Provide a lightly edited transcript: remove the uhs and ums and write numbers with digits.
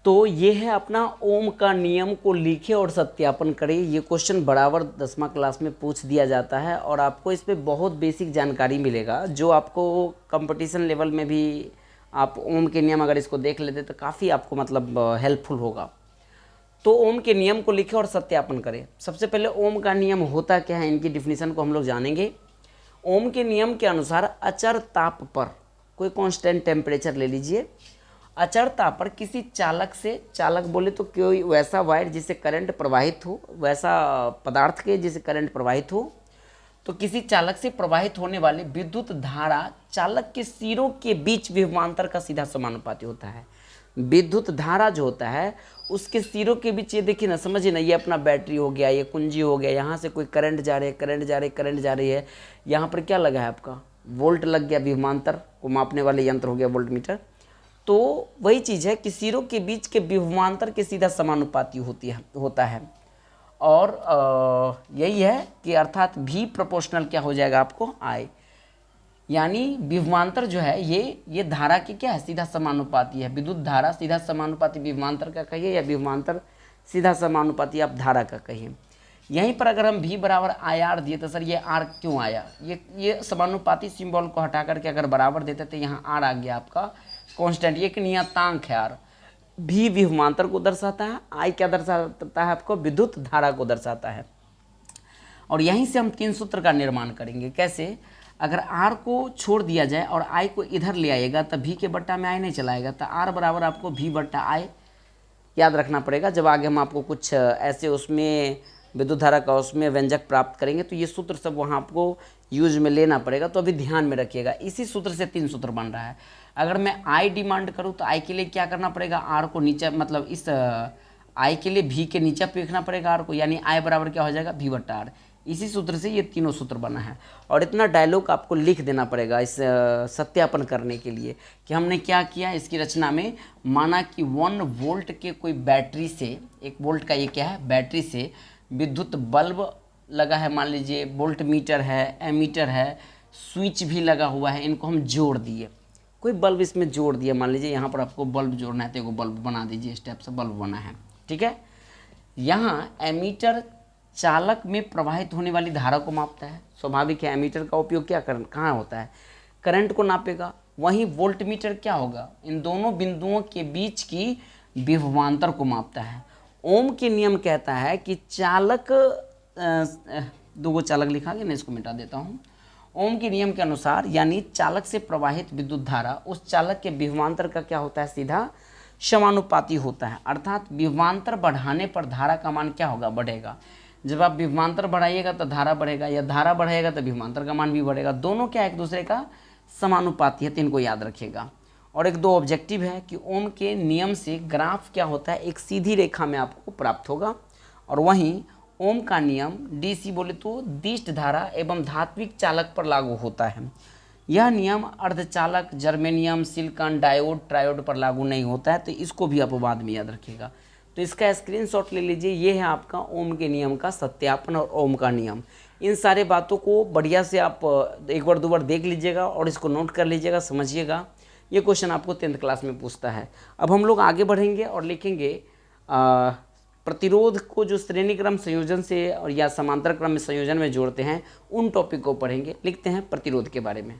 तो ये है अपना ओम का नियम को लिखे और सत्यापन करें। ये क्वेश्चन बराबर 10वीं क्लास में पूछ दिया जाता है और आपको इस पे बहुत बेसिक जानकारी मिलेगा, जो आपको कंपटीशन लेवल में भी आप ओम के नियम अगर इसको देख लेते तो काफ़ी आपको मतलब हेल्पफुल होगा। तो ओम के नियम को लिखें और सत्यापन करें। सबसे पहले ओम का नियम होता क्या है, इनकी डिफिनीशन को हम लोग जानेंगे। ओम के नियम के अनुसार अचर ताप पर, कोई कांस्टेंट टेम्परेचर ले लीजिए, अचर ताप पर किसी चालक से, चालक बोले तो कोई वैसा वायर जिससे करंट प्रवाहित हो, वैसा पदार्थ के जिससे करंट प्रवाहित हो, तो किसी चालक से प्रवाहित होने वाली विद्युत धारा चालक के सिरों के बीच विभवांतर का सीधा समानुपाती होता है। विद्युत धारा जो होता है उसके सिरों के बीच, ये देखिए ना, समझिए ना, ये अपना बैटरी हो गया, ये कुंजी हो गया, यहाँ से कोई करंट जा रही है, करंट जा रही है, करंट जा रही है, यहाँ पर क्या लगा है आपका वोल्ट लग गया, विभवांतर को मापने वाले यंत्र हो गया वोल्ट मीटर। तो वही चीज़ है कि सिरों के बीच के विभवांतर के सीधा समानुपाती होता है। और यही है कि अर्थात भी प्रोपोर्शनल क्या हो जाएगा आपको आई, यानी विभवांतर जो है ये धारा की क्या है, सीधा समानुपाती है। विद्युत धारा सीधा समानुपाती विभवांतर का कहिए, या विभवांतर सीधा समानुपाती आप धारा का कहिए। यहीं पर अगर हम भी बराबर आई आर दिए तो सर ये आर क्यों आया, ये समानुपाती सिंबल को हटा करके अगर बराबर देते तो यहाँ आर आ गया आपका कांस्टेंट, ये कि नियतांक है आर। भी विभवांतर को दर्शाता है, आई क्या दर्शाता है आपको, विद्युत धारा को दर्शाता है। और यहीं से हम 3 सूत्र का निर्माण करेंगे। कैसे, अगर आर को छोड़ दिया जाए और आई को इधर ले आएगा तो भी के बट्टा में आई नहीं चलाएगा, तो आर बराबर आपको भी बट्टा आई याद रखना पड़ेगा। जब आगे हम आपको कुछ ऐसे उसमें विद्युत धारा का उसमें व्यंजक प्राप्त करेंगे तो ये सूत्र सब वहाँ आपको यूज में लेना पड़ेगा, तो अभी ध्यान में रखिएगा। इसी सूत्र से 3 सूत्र बन रहा है। अगर मैं आई डिमांड करूँ तो आई के लिए क्या करना पड़ेगा, आर को नीचे, मतलब इस आई के लिए भी के नीचे लिखना पड़ेगा आर को, यानी आई बराबर क्या हो जाएगा, भी बट्टा आर। इसी सूत्र से ये तीनों सूत्र बना है। और इतना डायलॉग आपको लिख देना पड़ेगा इस सत्यापन करने के लिए कि हमने क्या किया इसकी रचना में। माना कि 1 वोल्ट के कोई बैटरी से, 1 वोल्ट का ये क्या है, बैटरी से विद्युत बल्ब लगा है, मान लीजिए वोल्ट मीटर है, एमीटर है, स्विच भी लगा हुआ है, इनको हम जोड़ दिए, कोई बल्ब इसमें जोड़ दिया, मान लीजिए यहाँ पर आपको बल्ब जोड़ना है तो एगो बल्ब बना दीजिए, इस टाइप से बल्ब बना है, ठीक है। यहाँ एमीटर चालक में प्रवाहित होने वाली धारा को मापता है, स्वाभाविक है। एमीटर का उपयोग क्या कहाँ होता है, करंट को नापेगा। वहीं वोल्ट मीटर क्या होगा, इन दोनों बिंदुओं के बीच की विभवांतर को मापता है। ओम के नियम कहता है कि चालक, 2 चालक लिखा गया ना, इसको मिटा देता हूँ। ओम के नियम के अनुसार यानी चालक से प्रवाहित विद्युत धारा उस चालक के विभवांतर का क्या होता है, सीधा समानुपाती होता है। अर्थात विभवांतर बढ़ाने पर धारा का मान क्या होगा, बढ़ेगा। जब आप विभवांतर बढ़ाइएगा तो धारा बढ़ेगा, या धारा बढ़ेगा तो विभवांतर का मान भी बढ़ेगा। दोनों क्या एक दूसरे का समानुपाती है, तो इनको याद रखिएगा। और एक 2 ऑब्जेक्टिव है कि ओम के नियम से ग्राफ क्या होता है, एक सीधी रेखा में आपको प्राप्त होगा। और वहीं ओम का नियम डीसी बोले तो दिष्ट धारा एवं धात्विक चालक पर लागू होता है। यह नियम अर्धचालक, जर्मेनियम, सिलिकॉन, डायोड, ट्रायोड पर लागू नहीं होता है, तो इसको भी आप बाद में याद रखिएगा। तो इसका स्क्रीनशॉट ले लीजिए। ये है आपका ओम के नियम का सत्यापन और ओम का नियम। इन सारे बातों को बढ़िया से आप 1 बार 2 बार देख लीजिएगा और इसको नोट कर लीजिएगा, समझिएगा। ये क्वेश्चन आपको 10th क्लास में पूछता है। अब हम लोग आगे बढ़ेंगे और लिखेंगे प्रतिरोध को जो श्रेणी क्रम संयोजन से और या समांतर क्रम में संयोजन में जोड़ते हैं, उन टॉपिक को पढ़ेंगे। लिखते हैं प्रतिरोध के बारे में।